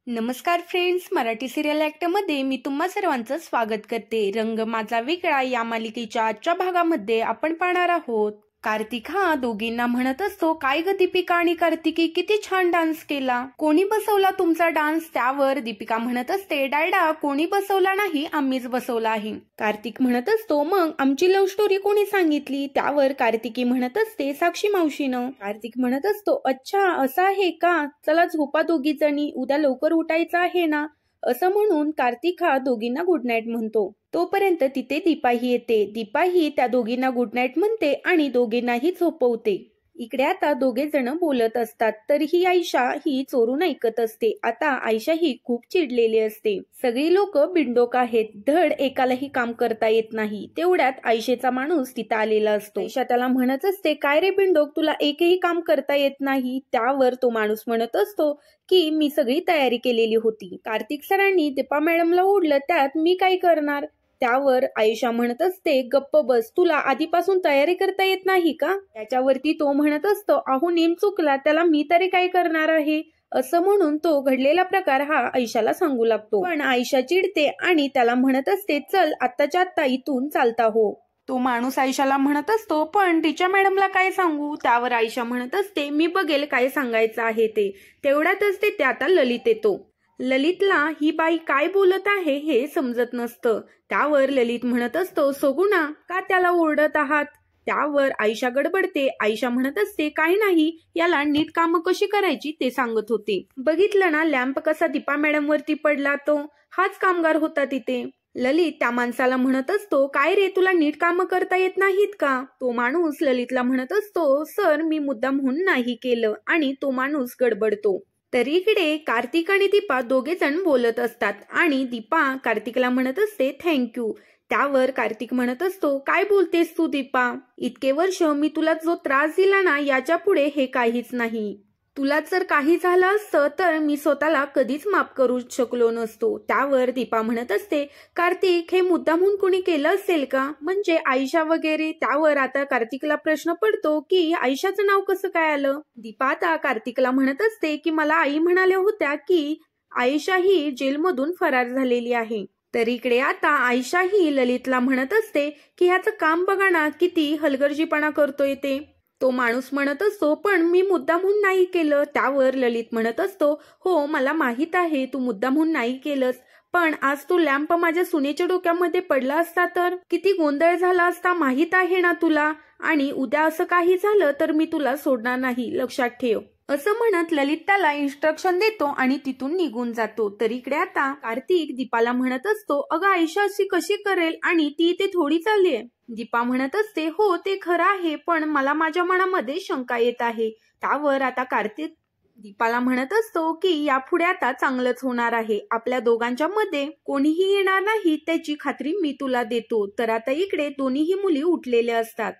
नमस्कार friends, Marathi serial ॲक्टमध्ये मी तुम्हा सर्वांचं स्वागत करते. रंग माझा वेगळा या मालिकेच्या आजच्या भागामध्ये आपण पाहणार आहोत. कार्तिक हा दोघींना म्हणत असतो, काय ग दीपिका आणि कार्तिकी किती छान डान्स केला. कोणी बसवला तुमचा डान्स? त्यावर दीपिका म्हणत असते, डायडा कोणी बसवला नाही, आम्हीच बसवला आहे. कार्तिक म्हणत असतो, मग आमची लव्ह स्टोरी कोणी सांगितली? त्यावर कार्तिकी म्हणत असते, साक्षी मावशीनं. कार्तिक म्हणत असतो, अच्छा असं आहे का, चला झोपा दोघी जणी, उद्या लवकर उठायचं आहे ना. असं म्हणून कार्तिक हा दोघींना गुड नाईट म्हणतो. तोपर्यंत तिथे दीपाही येते. दीपाही त्या दोघींना गुड नाईट म्हणते आणि दोघींनाही झोपवते. इकडे आता दोघे जण बोलत असतात, तरीही आयशा ही चोरून ऐकत असते. आता आयशा ही खूप चिडलेली असते. सगळी लोक बिंडोक आहेत, धड एकालाही काम करता येत नाही. तेवढ्यात आयशेचा माणूस तिथं आलेला असतो. आयशा त्याला म्हणत असते, काय रे बिंडोक, तुला एकही काम करता येत नाही? त्यावर तो माणूस म्हणत असतो की मी सगळी तयारी केलेली होती. कार्तिक सरांनी दीपा मॅडमला ओढलं, त्यात मी काय करणार? त्यावर आयशा म्हणत असते, गप्प बस, तुला आधीपासून तयारी करता येत नाही का? त्याच्यावरती तो म्हणत असतो, अहो नेम चुकला, त्याला मी तरी काय करणार आहे. असं म्हणून तो घडलेला प्रकार हा आयशाला सांगू लागतो. पण आयशा चिडते आणि त्याला म्हणत असते, चल आत्ताच्या आत्ता इथून चालता हो. तो माणूस आयशाला म्हणत असतो, पण टीचर मॅडमला काय सांगू? त्यावर आयशा म्हणत असते, मी बघेल काय सांगायचं आहे ते. तेवढ्यातच ते आता ललित येतो. ललितला ही बाई काय बोलत आहे हे समजत नसतं. त्यावर ललित म्हणत असतो, सगुणा का त्याला ओरडत आहात? त्यावर आयशा गडबडते. आयशा म्हणत असते, काही नाही, याला नीट कामं कशी करायची ते सांगत होते. बघितलं ना लॅम्प कसा दीपा मॅडम वरती पडला, तो हाच कामगार होता तिथे. ललित त्या माणसाला म्हणत असतो, काय रे, तुला नीट कामं करता येत नाहीत का? तो माणूस ललितला म्हणत असतो, सर मी मुद्दामहून नाही केलं. आणि तो माणूस गडबडतो. तरी इकडे कार्तिक आणि दीपा दोघे जण बोलत असतात आणि दीपा कार्तिकला म्हणत असते, थँक्यू. त्यावर कार्तिक म्हणत असतो, काय बोलतेस तू दीपा? इतके वर्ष मी तुला जो त्रास दिला ना, याच्या पुढे हे काहीच नाही. तुला जर काही झालं असतं तर मी स्वतःला कधीच माफ करू शकलो नसतो. त्यावर दीपा म्हणत असते, कार्तिक हे मुद्दामहून कोणी केलं असेल का, म्हणजे आयशा वगैरे? त्यावर आता कार्तिकला प्रश्न पडतो की आयशाचं नाव कसं काय आलं. दीपा आता कार्तिकला म्हणत असते की मला आई म्हणाल्या होत्या की आयशा ही जेलमधून फरार झालेली आहे. तर इकडे आता आयशा ही ललितला म्हणत असते की ह्याचं काम बघा ना, किती हलगर्जीपणा करतोय ते. तो माणूस म्हणत असतो, पण मी मुद्दामहून नाही केलं. त्यावर ललित म्हणत असतो, हो मला माहित आहे तू मुद्दामहून नाही केलंस, पण आज तो लॅम्प माझ्या सुनेच्या डोक्यामध्ये पडला असता तर किती गोंधळ झाला असता, माहित आहे ना तुला. आणि उद्या असं काही झालं तर मी तुला सोडणार नाही, लक्षात ठेव. असं म्हणत ललित त्याला इन्स्ट्रक्शन देतो आणि तिथून निघून जातो. तर इकडे आता कार्तिक दीपाला म्हणत असतो, अगं आयशा अशी कशी करेल, आणि ती इथे थोडी चाललीये. दीपा म्हणत असते, हो ते खरं आहे, पण मला माझ्या मनामध्ये शंका येत आहे. त्यावर आता कार्तिक दीपाला म्हणत असतो की यापुढे आता चांगलंच होणार आहे, आपल्या दोघांच्या मध्ये कोणीही येणार नाही त्याची खात्री मी तुला देतो. तर आता इकडे दोन्हीही मुली उठलेल्या असतात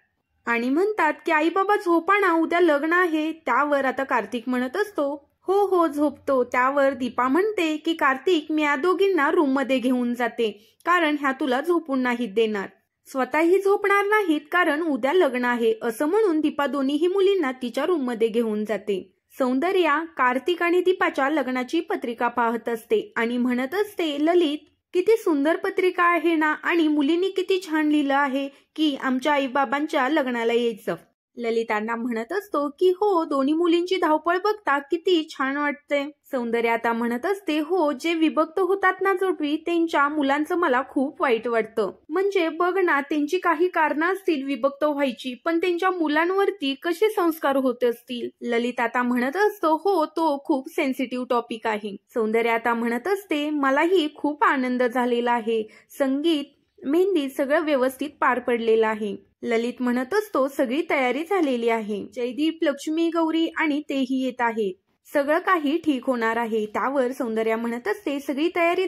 आणि म्हणतात की आई बाबा झोपा ना, उद्या लग्न आहे. त्यावर आता कार्तिक म्हणत असतो, हो हो झोपतो. त्यावर दीपा म्हणते की कार्तिक मी या दोघींना रूम मध्ये घेऊन जाते, कारण ह्या तुला झोपून नाहीत देणार, स्वतःही झोपणार नाहीत, कारण उद्या लग्न आहे. असं म्हणून दीपा दोन्हीही मुलींना तिच्या रूम मध्ये घेऊन जाते. सौंदर्या कार्तिक आणि दीपाच्या लग्नाची पत्रिका पाहत असते आणि म्हणत असते, ललित किती सुंदर पत्रिका आहे ना, आणि मुलींनी किती छान लिहिलं आहे की आमच्या आईबाबांच्या लग्नाला यायचं. ललितांना म्हणत असतो की हो, दोन्ही मुलींची धावपळ बघता किती छान वाटते. सौंदर्या आता म्हणत असते, हो जे विभक्त होतात ना जोडवी, त्यांच्या मुलांचं मला खूप वाईट वाटतं. म्हणजे बघ ना, त्यांची काही कारणं असतील विभक्त व्हायची, पण त्यांच्या मुलांवरती कसे संस्कार होत असतील. ललित आता म्हणत असतो, हो तो खूप सेन्सिटिव्ह टॉपिक आहे. सौंदर्या आता म्हणत असते, मलाही खूप आनंद झालेला आहे, संगीत मेहंदी सगळं व्यवस्थित पार पडलेलं आहे. ललित म्हणत असतो, सगळी तयारी झालेली आहे, जयदीप लक्ष्मी गौरी आणि तेही येत आहे, सगळं काही ठीक होणार आहे. त्यावर सौंदर्या म्हणत असते, सगळी तयारी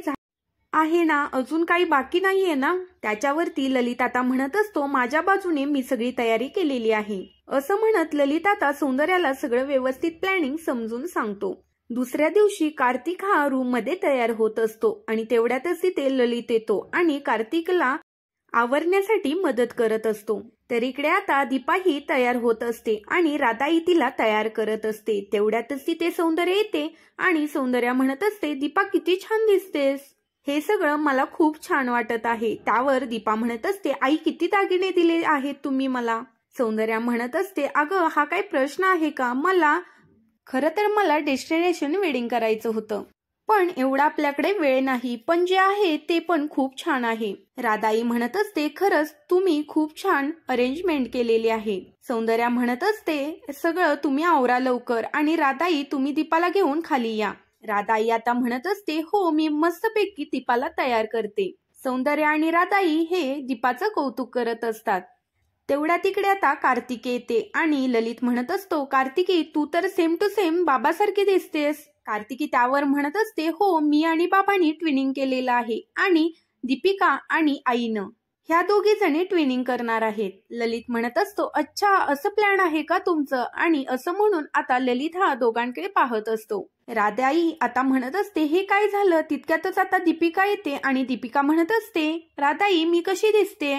आहे ना, अजून काही बाकी नाहीये ना. त्याच्यावरती ललित आता म्हणत असतो, माझ्या बाजूने मी सगळी तयारी केलेली आहे. असं म्हणत ललित आता सौंदर्याला सगळं व्यवस्थित प्लॅनिंग समजून सांगतो. दुसऱ्या दिवशी कार्तिक हा रूम मध्ये तयार होत असतो आणि तेवढ्यातच तिथे ललित येतो आणि कार्तिकला आवरण्यासाठी मदत करत असतो. तर इकडे आता दीपाही तयार होत असते आणि राधाई तिला तयार करत असते. तेवढ्यातच तिथे सौंदर्य येते आणि सौंदर्या म्हणत असते, दीपा किती छान दिसतेस, हे सगळं मला खूप छान वाटत आहे. त्यावर दीपा म्हणत असते, आई किती दागिने दिले आहेत तुम्ही मला. सौंदर्या म्हणत असते, अगं हा काय प्रश्न आहे का, खरं तर मला डेस्टिनेशन वेडिंग करायचं होतं, पण एवढा आपल्याकडे वेळ नाही, पण जे आहे ते पण खूप छान आहे. राधाई म्हणत असते, खरंच तुम्ही खूप छान अरेंजमेंट केलेली आहे. सौंदर्या म्हणत असते, सगळं तुम्ही आवरा लवकर आणि राधाई तुम्ही दीपाला घेऊन खाली या. राधाई आता म्हणत असते, हो मी मस्तपैकी दीपाला तयार करते. सौंदर्या आणि राधाई हे दीपाचं कौतुक करत असतात. तेवढ्या तिकडे आता कार्तिकी येते आणि ललित म्हणत असतो, कार्तिकी तू तर सेम टू सेम बाबासारखी दिसतेस. कार्तिकी त्यावर म्हणत असते, हो मी आणि बाबांनी ट्विनिंग केलेलं आहे आणि दीपिका आणि आईनं ह्या दोघी जणी ट्विनिंग करणार आहेत. ललित म्हणत असतो, अच्छा असं प्लॅन आहे का तुमचं, आणि असं म्हणून आता ललित हा दोघांकडे पाहत असतो. राधाई आता म्हणत असते, हे काय झालं. तितक्यातच आता दीपिका येते आणि दीपिका म्हणत असते, राधाई मी कशी दिसते.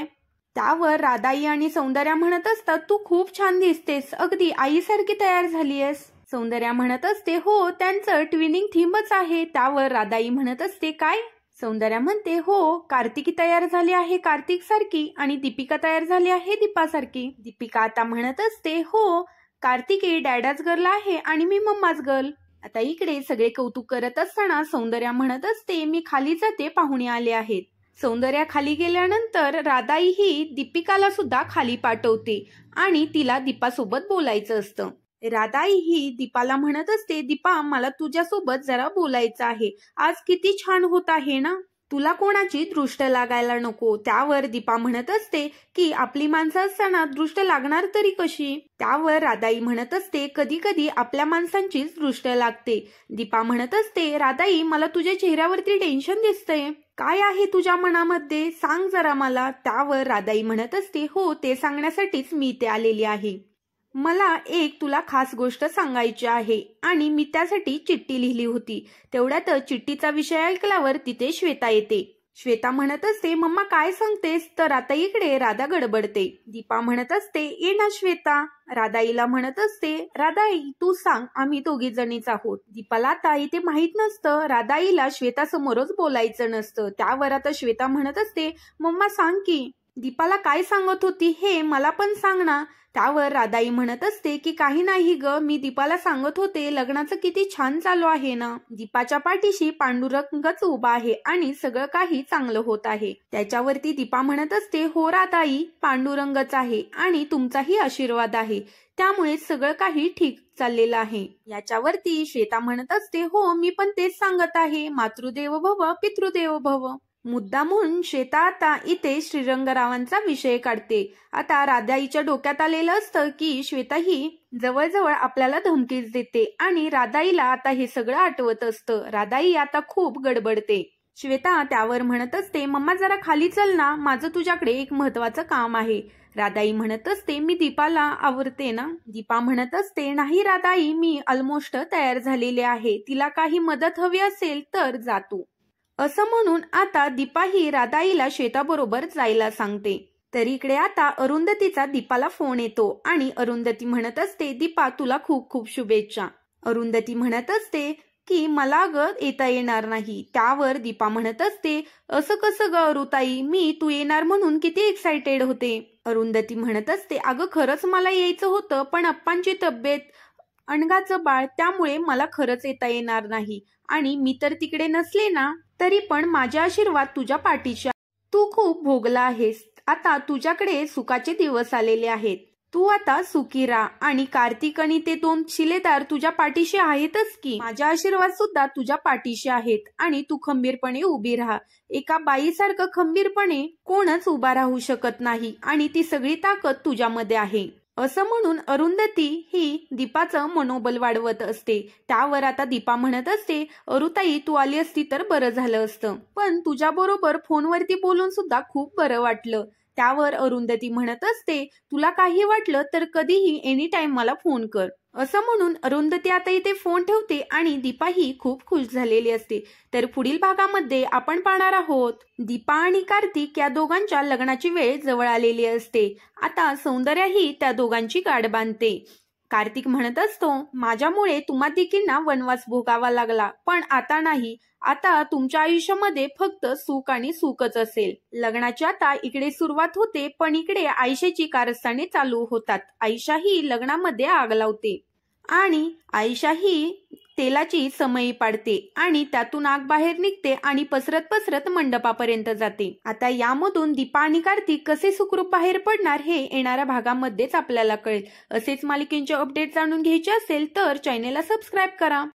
त्यावर राधाई आणि सौंदर्या म्हणत असतात, तू खूप छान दिसतेस, अगदी आईसारखी तयार झालीयस. सौंदर्या म्हणत असते, हो त्यांचं ट्विनिंग थीमच आहे. त्यावर राधाई म्हणत असते, काय. सौंदर्या म्हणते, हो कार्तिकी तयार झाली आहे कार्तिक सारखी आणि दीपिका तयार झाली आहे दीपासारखी. दीपिका आता म्हणत असते, हो कार्तिकी डॅडाच गर्ल आहे आणि मी मम्माच गर्ल. आता इकडे सगळे कौतुक करत असताना सौंदर्या म्हणत असते, मी खाली जाते, पाहुणे आले आहेत. सौंदर्या खाली गेल्यानंतर राधाई ही दीपिकाला सुद्धा खाली पाठवते आणि तिला दीपासोबत बोलायचं असतं. राधाई ही दीपाला म्हणत असते, दीपा मला तुझ्यासोबत जरा बोलायचं आहे, आज किती छान होत आहे ना, तुला कोणाची दृष्ट लागायला नको. त्यावर दीपा म्हणत असते की आपली माणसं असताना दृष्ट लागणार तरी कशी. त्यावर राधाई म्हणत असते, कधी कधी आपल्या माणसांचीच दृष्ट लागते. दीपा म्हणत असते, राधाई मला तुझ्या चेहऱ्यावरती टेन्शन दिसतंय, काय आहे तुझ्या मनामध्ये, सांग जरा मला. त्यावर राधाई म्हणत असते, हो ते सांगण्यासाठीच मी इथे आलेली आहे, मला एक तुला खास गोष्ट सांगायची आहे आणि मी त्यासाठी चिठ्ठी लिहिली होती. तेवढ्यात चिठ्ठीचा विषय ऐकल्यावर तिथे श्वेता येते. श्वेता म्हणत असते, मम्मा काय सांगतेस. तर आता इकडे राधा गडबडते. दीपा म्हणत असते, ये ना श्वेता. राधाईला म्हणत असते, राधाई तू सांग, आम्ही दोघी जणीच आहोत. दीपाला आता इथे माहित नसतं, राधाईला श्वेता समोरच बोलायचं नसतं. त्यावर आता श्वेता म्हणत असते, मम्मा सांग की, दीपाला काय सांगत होती हे मला पण सांग ना. त्यावर राधाई म्हणत असते की काही नाही ग, मी दीपाला सांगत होते लग्नाचं किती छान चालू आहे ना, दीपाच्या पाठीशी पांडुरंगच उभा आहे आणि सगळं काही चांगलं होत आहे. त्याच्यावरती दीपा म्हणत असते, हो राधाई पांडुरंगच आहे आणि तुमचाही आशीर्वाद आहे, त्यामुळे सगळं काही ठीक चाललेलं आहे. याच्यावरती श्वेता म्हणत असते, हो मी पण तेच सांगत आहे, मातृदेव भव पितृदेव भव. मुद्दा म्हणून श्वेता आता इथे श्रीरंगरावांचा विषय काढते. आता राधाईच्या डोक्यात आलेलं असतं की श्वेता ही जवळजवळ आपल्याला धमकीच देते आणि राधाईला आता हे सगळं आठवत असतं. राधाई आता खूप गडबडते. श्वेता त्यावर म्हणत असते, मम्मा जरा खाली चल ना, माझं तुझ्याकडे एक महत्वाचं काम आहे. राधाई म्हणत असते, मी दीपाला आवरते ना. दीपा म्हणत असते, नाही राधाई मी ऑलमोस्ट तयार झालेले आहे, तिला काही मदत हवी असेल तर जातो. असं म्हणून आता दीपा ही राधाईला श्वेताबरोबर जायला सांगते. तर इकडे आता अरुंधतीचा दीपाला फोन येतो आणि अरुंधती म्हणत असते, दीपा तुला खूप खूप शुभेच्छा. अरुंधती म्हणत असते की मला ग येता येणार नाही. त्यावर दीपा म्हणत असते, असं कसं ग अरुताई, मी तू येणार म्हणून किती एक्साइटेड होते. अरुंधती म्हणत असते, अगं खरंच मला यायचं होतं, पण अप्पांची तब्येत, अणगाचं बाळ, त्यामुळे मला खरंच येता येणार नाही. आणि मी तर तिकडे नसले ना तरी पण माझे आशीर्वाद तुझ्या पाठीशी, तू खूप भोगला आहेस, आता तुझ्याकडे सुखाचे दिवस आलेले आहेत, तू आता सुखी राहा. आणि कार्तिक आणि ते 2 शिलेदार तुझ्या पाठीशी आहेतच की, माझा आशीर्वाद सुद्धा तुझ्या पाठीशी आहेत आणि तू खंबीरपणे उभी राहा. एका बाईसारखं खंबीरपणे कोणच उभा राहू शकत नाही आणि ती सगळी ताकद तुझ्यामध्ये आहे. असं म्हणून अरुंधती ही दीपाचं मनोबल वाढवत असते. त्यावर आता दीपा म्हणत असते, अरुताई तू आली असती तर बरं झालं असतं, पण तुझ्याबरोबर फोनवरती बोलून सुद्धा खूप बरं वाटलं. त्यावर अरुंधती म्हणत असते, तुला काही वाटलं तर कधीही एनी टाइम मला फोन कर. असं म्हणून अरुंधती आता इथे फोन ठेवते आणि दीपा ही खूप खुश झालेली असते. तर पुढील भागामध्ये आपण पाहणार आहोत दीपा आणि कार्तिक या दोघांच्या लग्नाची वेळ जवळ आलेली असते. आता सौंदर्या ही त्या दोघांची गाठ बांधते. कार्तिक म्हणत असतो, माझ्यामुळे तुम्हा देखील वनवास भोगावा लागला, पण आता नाही. आता तुमच्या आयुष्यामध्ये फक्त सुख आणि सुखच असेल. लग्नाची आता इकडे सुरुवात होते, पण इकडे आयशेची कारस्थाने चालू होतात. आयशा ही लग्नामध्ये आग लावते आणि आयशा ही तेलाची समई पाडते आणि त्यातून आग बाहेर निघते आणि पसरत पसरत मंडपापर्यंत जाते. आता यामधून दीपा आणि कार्तिक कसे सुखरूप बाहेर पडणार हे येणाऱ्या भागामध्येच आपल्याला कळेल. असेच मालिकेचे अपडेट जाणून घ्यायचे असेल तर चॅनेलला सबस्क्राईब करा.